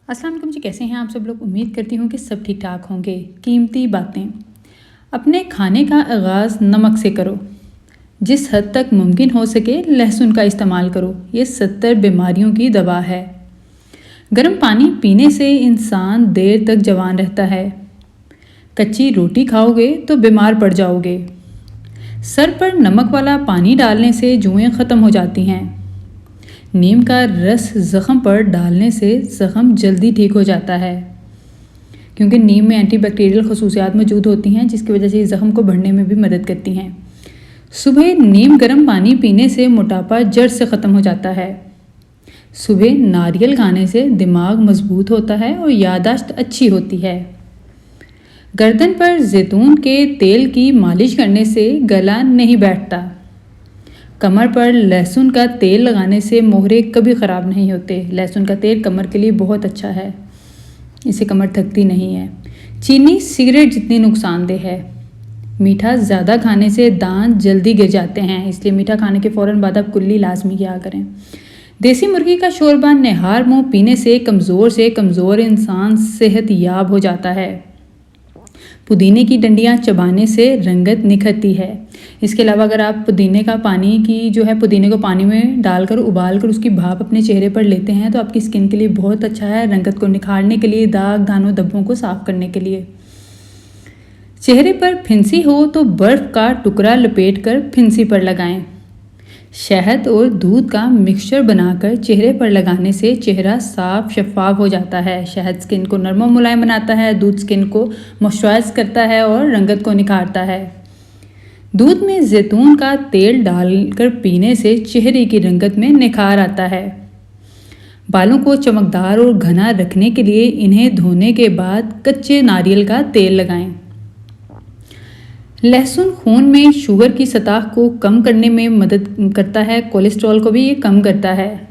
अस्सलाम वालेकुम जी, कैसे हैं आप सब लोग। उम्मीद करती हूँ कि सब ठीक ठाक होंगे। कीमती बातें। अपने खाने का आगाज़ नमक से करो। जिस हद तक मुमकिन हो सके लहसुन का इस्तेमाल करो। ये 70 बीमारियों की दवा है। गर्म पानी पीने से इंसान देर तक जवान रहता है। कच्ची रोटी खाओगे तो बीमार पड़ जाओगे। सर पर नमक वाला पानी डालने से जुएँ ख़त्म हो जाती हैं। नीम का रस ज़ख़म पर डालने से ज़ख़म जल्दी ठीक हो जाता है, क्योंकि नीम में एंटीबैक्टीरियल खसूसियात मौजूद होती हैं, जिसकी वजह से ज़ख़म को बढ़ने में भी मदद करती हैं। सुबह नीम गर्म पानी पीने से मोटापा जड़ से ख़त्म हो जाता है। सुबह नारियल खाने से दिमाग मजबूत होता है और याददाश्त अच्छी होती है। गर्दन पर जैतून के तेल की मालिश करने से गला नहीं बैठता। कमर पर लहसुन का तेल लगाने से मोहरे कभी ख़राब नहीं होते। लहसुन का तेल कमर के लिए बहुत अच्छा है, इससे कमर थकती नहीं है। चीनी सिगरेट जितनी नुकसानदेह है। मीठा ज़्यादा खाने से दांत जल्दी गिर जाते हैं, इसलिए मीठा खाने के फ़ौरन बाद आप कुल्ली लाजमी किया करें। देसी मुर्गी का शोरबा निहार मुँह पीने से कमज़ोर इंसान सेहत याब हो जाता है। पुदीने की डंडियाँ चबाने से रंगत निखरती है। इसके अलावा अगर आप पुदीने को पानी में डालकर उबाल कर उसकी भाप अपने चेहरे पर लेते हैं तो आपकी स्किन के लिए बहुत अच्छा है। रंगत को निखारने के लिए, दाग दानों धब्बों को साफ करने के लिए। चेहरे पर फिंसी हो तो बर्फ़ का टुकड़ा लपेट कर फिंसी पर लगाएं। शहद और दूध का मिक्सचर बनाकर चेहरे पर लगाने से चेहरा साफ शफाफ हो जाता है। शहद स्किन को नरम और मुलायम बनाता है, दूध स्किन को मॉइस्चराइज करता है और रंगत को निखारता है। दूध में जैतून का तेल डालकर पीने से चेहरे की रंगत में निखार आता है। बालों को चमकदार और घना रखने के लिए इन्हें धोने के बाद कच्चे नारियल का तेल लगाएं। लहसुन खून में शुगर की सतह को कम करने में मदद करता है, कोलेस्ट्रॉल को भी ये कम करता है।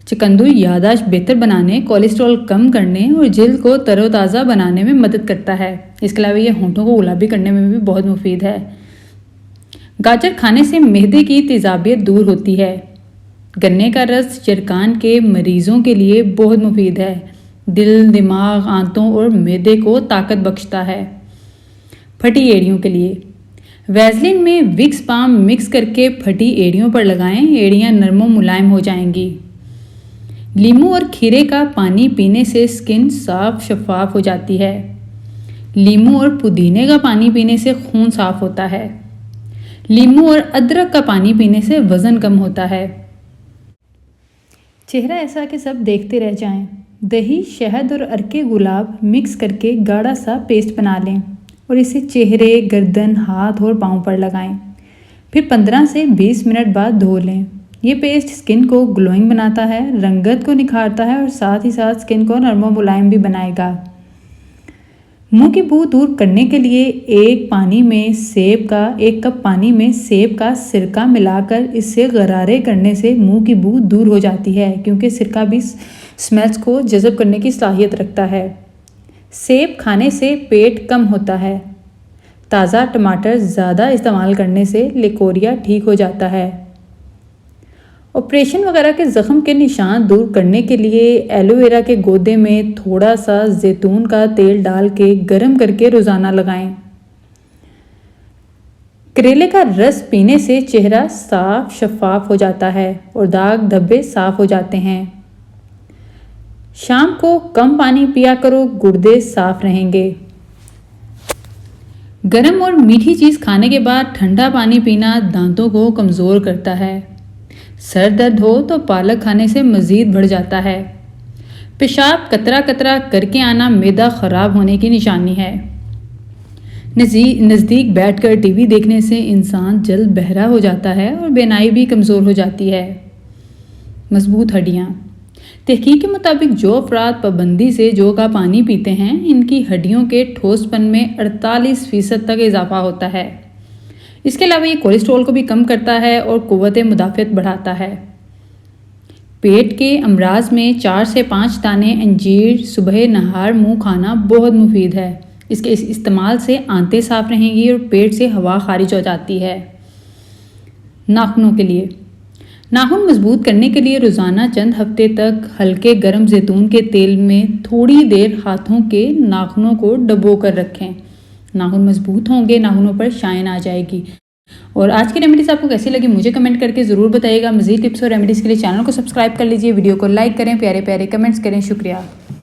चुकंदर याददाश्त बेहतर बनाने, कोलेस्ट्रॉल कम करने और जल्द को तरोताज़ा बनाने में मदद करता है। इसके अलावा ये होंठों को गुलाबी करने में भी बहुत मुफीद है। गाजर खाने से मैदे की तेज़ाबियत दूर होती है। गन्ने का रस चरकान के मरीज़ों के लिए बहुत मुफीद है। दिल, दिमाग, आंतों और मैदे को ताकत बख्शता है। फटी एड़ियों के लिए वैसलीन में विक्स बाम मिक्स करके फटी एड़ियों पर लगाएं। एड़ियां नरम और मुलायम हो जाएंगी। लीमू और खीरे का पानी पीने से स्किन साफ शफाफ हो जाती है। लीमू और पुदीने का पानी पीने से खून साफ होता है। लीमू और अदरक का पानी पीने से वज़न कम होता है। चेहरा ऐसा कि सब देखते रह जाएं। दही, शहद और अर्के गुलाब मिक्स करके गाढ़ा सा पेस्ट बना लें और इसे चेहरे, गर्दन, हाथ और पाँव पर लगाएं। फिर 15 से 20 मिनट बाद धो लें। ये पेस्ट स्किन को ग्लोइंग बनाता है, रंगत को निखारता है और साथ ही साथ स्किन को नरम और मुलायम भी बनाएगा। मुंह की बू दूर करने के लिए एक कप पानी में सेब का सिरका मिलाकर इससे गरारे करने से मुंह की बू दूर हो जाती है, क्योंकि सिरका भी स्मेल्स को जज़ब करने की सलाहियत रखता है। सेब खाने से पेट कम होता है। ताज़ा टमाटर ज़्यादा इस्तेमाल करने से लिकोरिया ठीक हो जाता है। ऑपरेशन वगैरह के ज़ख़म के निशान दूर करने के लिए एलोवेरा के गोदे में थोड़ा सा जैतून का तेल डाल के गर्म करके रोज़ाना लगाएं। करेले का रस पीने से चेहरा साफ शफाफ हो जाता है और दाग धब्बे साफ हो जाते हैं। शाम को कम पानी पिया करो, गुर्दे साफ रहेंगे। गर्म और मीठी चीज़ खाने के बाद ठंडा पानी पीना दांतों को कमज़ोर करता है। सर दर्द हो तो पालक खाने से मज़ीद बढ़ जाता है। पेशाब कतरा कतरा करके आना मैदा ख़राब होने की निशानी है। नज़दीक बैठकर टीवी देखने से इंसान जल्द बहरा हो जाता है और बेनाई भी कमज़ोर हो जाती है। मजबूत हड्डियाँ। तहकीक के मुताबिक जो अफराद पाबंदी से जौ का पानी पीते हैं, इनकी हड्डियों के ठोसपन में 48% तक इजाफा होता है। इसके अलावा ये कोलेस्ट्रॉल को भी कम करता है और क़ुव्वत मुदाफ़अत बढ़ाता है। पेट के अमराज में 4 से 5 दाने अंजीर सुबह नहार मुँह खाना बहुत मुफीद है। इसके इस्तेमाल से आंतें साफ रहेंगी और पेट से हवा खारिज हो जाती है। नाखूनों के लिए नाखून मजबूत करने के लिए रोज़ाना चंद हफ्ते तक हल्के गर्म जैतून के तेल में थोड़ी देर हाथों के नाखूनों को डुबो कर रखें। नाखून मजबूत होंगे, नाखूनों पर शाइन आ जाएगी। और आज की रेमेडीज़ आपको कैसी लगी मुझे कमेंट करके ज़रूर बताइएगा। मज़ीद टिप्स और रेमेडीज़ के लिए चैनल को सब्सक्राइब कर लीजिए, वीडियो को लाइक करें, प्यारे प्यारे कमेंट्स करें। शुक्रिया।